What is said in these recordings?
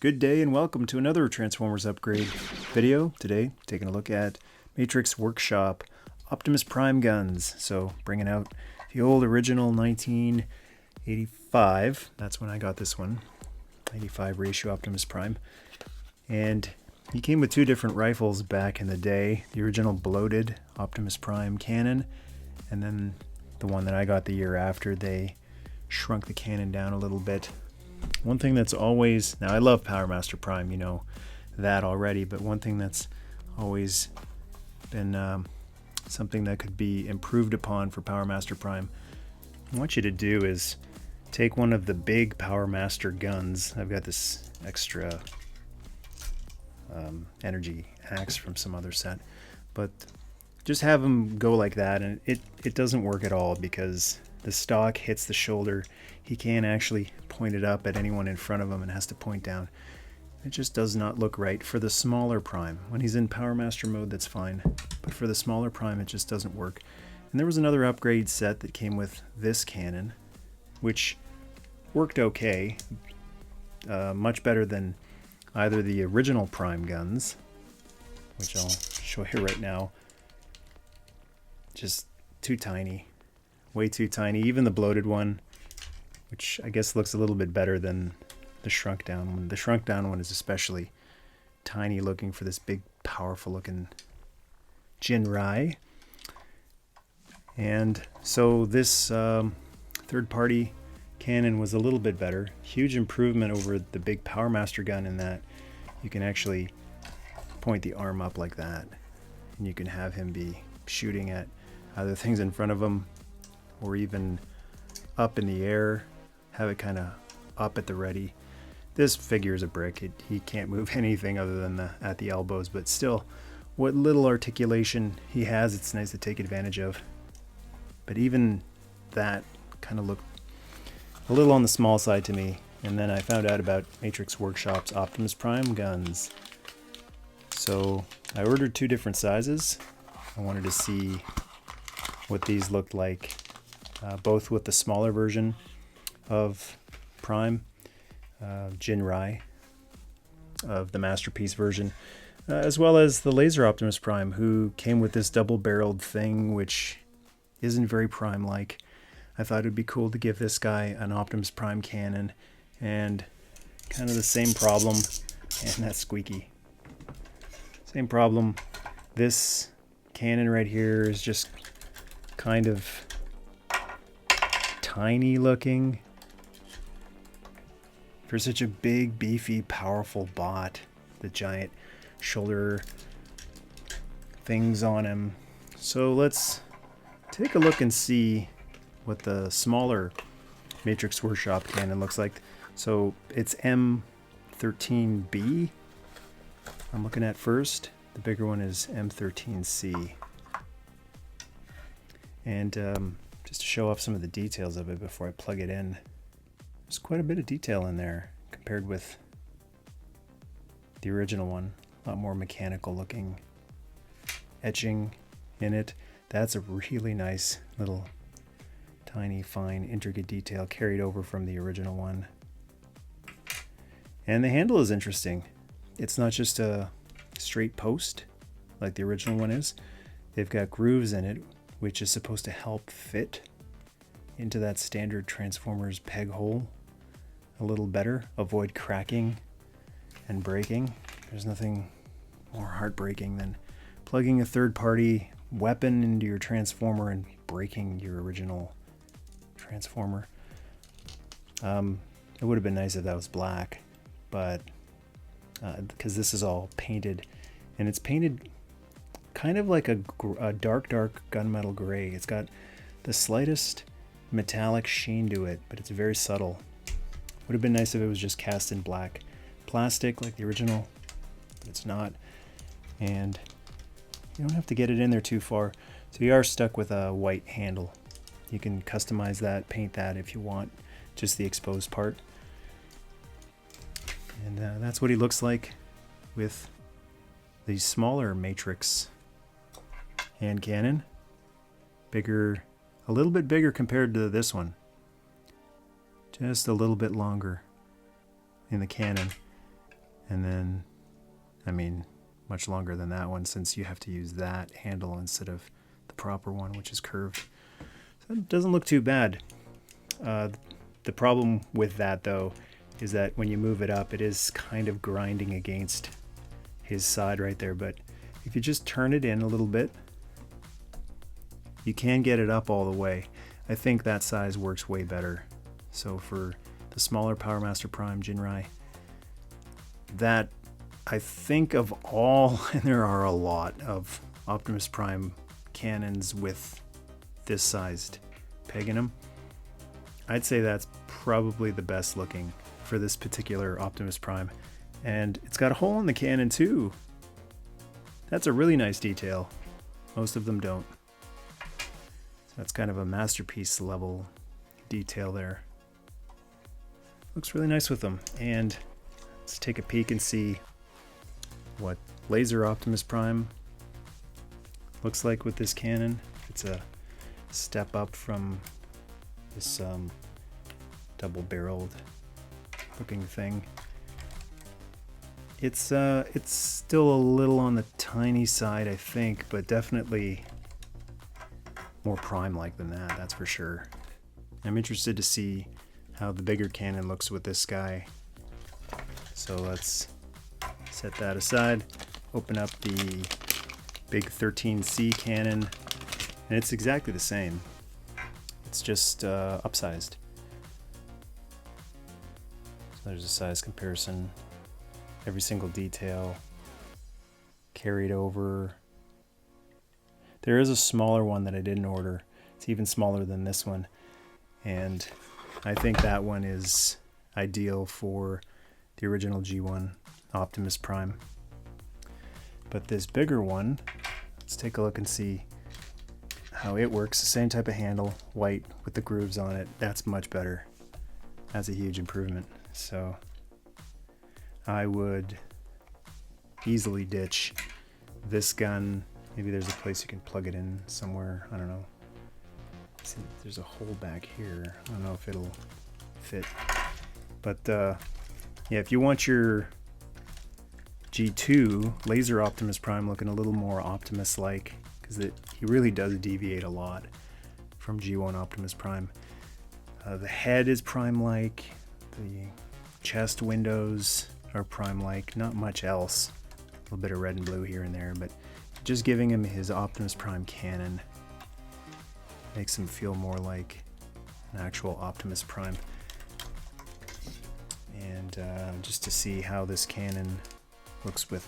Good day and welcome to another Transformers upgrade video. Today, taking a look at Matrix Workshop Optimus Prime guns. So, bringing out the old original 1985. That's when I got this one. 85 ratio Optimus Prime. And he came with two different rifles back in the day. The original bloated Optimus Prime cannon, and then the one that I got the year after, they shrunk the cannon down a little bit. One thing that's always, now I love Power Master Prime, you know that already, but one thing that's always been something that could be improved upon for Power Master Prime, I want you to do is take one of the big Power Master guns. I've got this extra energy axe from some other set, but just have them go like that, and it doesn't work at all because the stock hits the shoulder. He can't actually point it up at anyone in front of him and has to point down. It just does not look right for the smaller Prime. When he's in Power Master mode, that's fine, but for the smaller Prime, it just doesn't work. And there was another upgrade set that came with this cannon, which worked okay, much better than either the original Prime guns, which I'll show you right now. Just too tiny. Way too tiny. Even the bloated one, which I guess looks a little bit better than the shrunk down one. The shrunk down one is especially tiny looking for this big, powerful looking Jinrai. And so this third party cannon was a little bit better. Huge improvement over the big Power Master gun in that you can actually point the arm up like that. And you can have him be shooting at either things in front of him or even up in the air, have it kind of up at the ready. This figure is a brick. He can't move anything other than at the elbows, but still, what little articulation he has, it's nice to take advantage of. But even that kind of looked a little on the small side to me. And then I found out about Matrix Workshop's Optimus Prime guns. So I ordered two different sizes. I wanted to see what these looked like. Both with the smaller version of Prime, Jinrai, of the Masterpiece version, as well as the Laser Optimus Prime, who came with this double-barreled thing, which isn't very Prime-like. I thought it would be cool to give this guy an Optimus Prime cannon, and kind of the same problem, and that's squeaky. Same problem. This cannon right here is just kind of tiny looking for such a big, beefy, powerful bot. The giant shoulder things on him. So let's take a look and see what the smaller Matrix Workshop cannon looks like. So it's M-13B I'm looking at first. The bigger one is M-13C. And just to show off some of the details of it before I plug it in, there's quite a bit of detail in there compared with the original one. A lot more mechanical looking etching in it. That's a really nice little tiny, fine, intricate detail carried over from the original one. And the handle is interesting. It's not just a straight post like the original one is. They've got grooves in it, which is supposed to help fit into that standard Transformers peg hole a little better, avoid cracking and breaking. There's nothing more heartbreaking than plugging a third-party weapon into your Transformer and breaking your original Transformer. It would have been nice if that was black, but because this is all painted, and it's painted kind of like a dark gunmetal gray. It's got the slightest metallic sheen to it, but it's very subtle. Would have been nice if it was just cast in black plastic like the original, but it's not. And you don't have to get it in there too far, so you are stuck with a white handle. You can customize that, paint that if you want, just the exposed part. And that's what he looks like with the smaller Matrix hand cannon. Bigger, a little bit bigger compared to this one. Just a little bit longer in the cannon. And then, I mean, much longer than that one, since you have to use that handle instead of the proper one, which is curved. So it doesn't look too bad. The problem with that, though, is that when you move it up, it is kind of grinding against his side right there. But if you just turn it in a little bit, you can get it up all the way. I think that size works way better. So for the smaller Power Master Prime Jinrai, that, I think of all, and there are a lot of Optimus Prime cannons with this sized peg in them, I'd say that's probably the best looking for this particular Optimus Prime. And it's got a hole in the cannon too. That's a really nice detail. Most of them don't. So that's kind of a masterpiece level detail there. Looks really nice with them. And let's take a peek and see what Laser Optimus Prime looks like with this cannon. It's a step up from this double-barreled looking thing. It's still a little on the tiny side, I think, but definitely more Prime-like than that, that's for sure. I'm interested to see how the bigger cannon looks with this guy. So let's set that aside, open up the big 13C cannon, and it's exactly the same. It's just upsized. So there's a size comparison. Every single detail carried over. There is a smaller one that I didn't order. It's even smaller than this one. And I think that one is ideal for the original G1 Optimus Prime. But this bigger one, let's take a look and see how it works. The same type of handle, white with the grooves on it. That's much better. That's a huge improvement. So I would easily ditch this gun. Maybe there's a place you can plug it in somewhere. I don't know. See, there's a hole back here. I don't know if it'll fit. But yeah, if you want your G2 Laser Optimus Prime looking a little more Optimus-like, because he really does deviate a lot from G1 Optimus Prime. The head is Prime-like. The chest windows are Prime-like. Not much else. A little bit of red and blue here and there, but just giving him his Optimus Prime cannon makes him feel more like an actual Optimus Prime. And just to see how this cannon looks with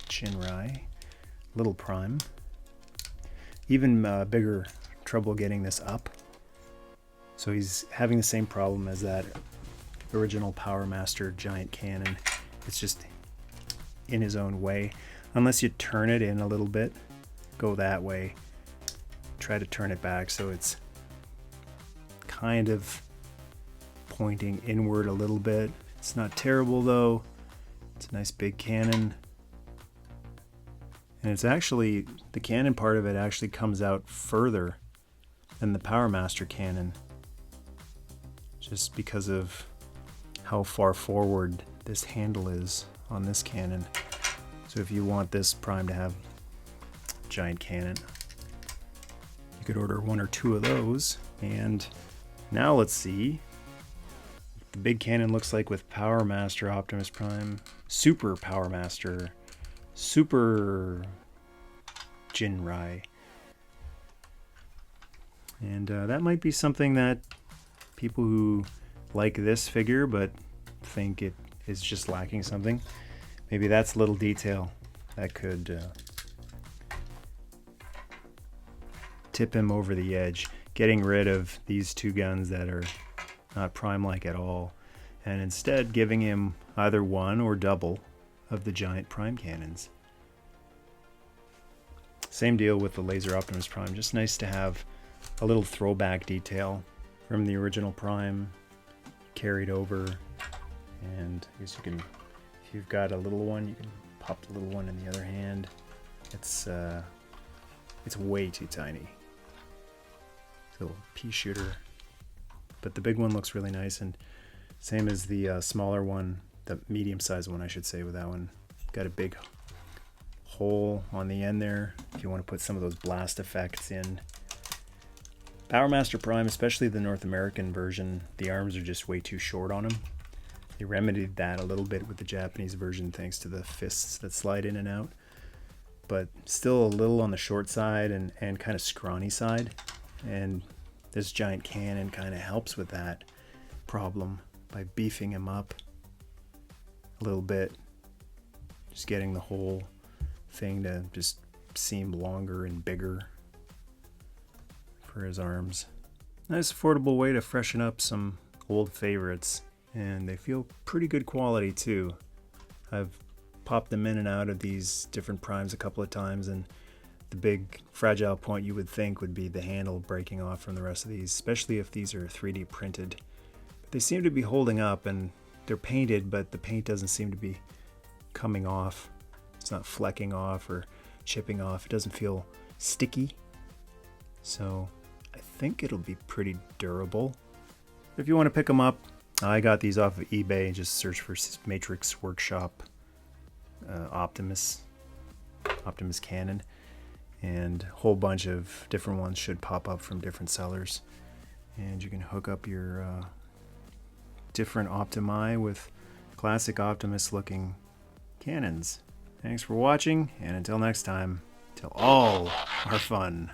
Jinrai, Little Prime. Even bigger trouble getting this up. So he's having the same problem as that original Power Master giant cannon. It's just in his own way. Unless you turn it in a little bit, go that way. Try to turn it back so it's kind of pointing inward a little bit. It's not terrible though. It's a nice big cannon. And it's actually, the cannon part of it actually comes out further than the Power Master cannon. Just because of how far forward this handle is on this cannon. So if you want this Prime to have a giant cannon, you could order one or two of those. And now let's see what the big cannon looks like with Power Master Optimus Prime, Super Power Master, Super Jinrai. And that might be something that people who like this figure but think it is just lacking something, maybe that's a little detail that could tip him over the edge, getting rid of these two guns that are not Prime-like at all, and instead giving him either one or double of the giant Prime cannons. Same deal with the Laser Optimus Prime, just nice to have a little throwback detail from the original Prime carried over. And I guess you can, if you've got a little one, you can pop the little one in the other hand. It's way too tiny. It's a little pea shooter. But the big one looks really nice, and same as the smaller one the medium-sized one, I should say, with that one. Got a big hole on the end there if you want to put some of those blast effects in. Powermaster Prime, especially the North American version, the arms are just way too short on them. They remedied that a little bit with the Japanese version thanks to the fists that slide in and out, but still a little on the short side and kind of scrawny side. And this giant cannon kind of helps with that problem by beefing him up a little bit, just getting the whole thing to just seem longer and bigger for his arms. Nice affordable way to freshen up some old favorites, and they feel pretty good quality too. I've popped them in and out of these different primes a couple of times, and the big fragile point you would think would be the handle breaking off from the rest of these, especially if these are 3D printed. But they seem to be holding up, and they're painted, but the paint doesn't seem to be coming off. It's not flecking off or chipping off. It doesn't feel sticky. So I think it'll be pretty durable. If you want to pick them up, I got these off of eBay. Just search for Matrix Workshop Optimus Cannon, and a whole bunch of different ones should pop up from different sellers. And you can hook up your different Optimi with classic Optimus looking cannons. Thanks for watching, and until next time, till all are fun.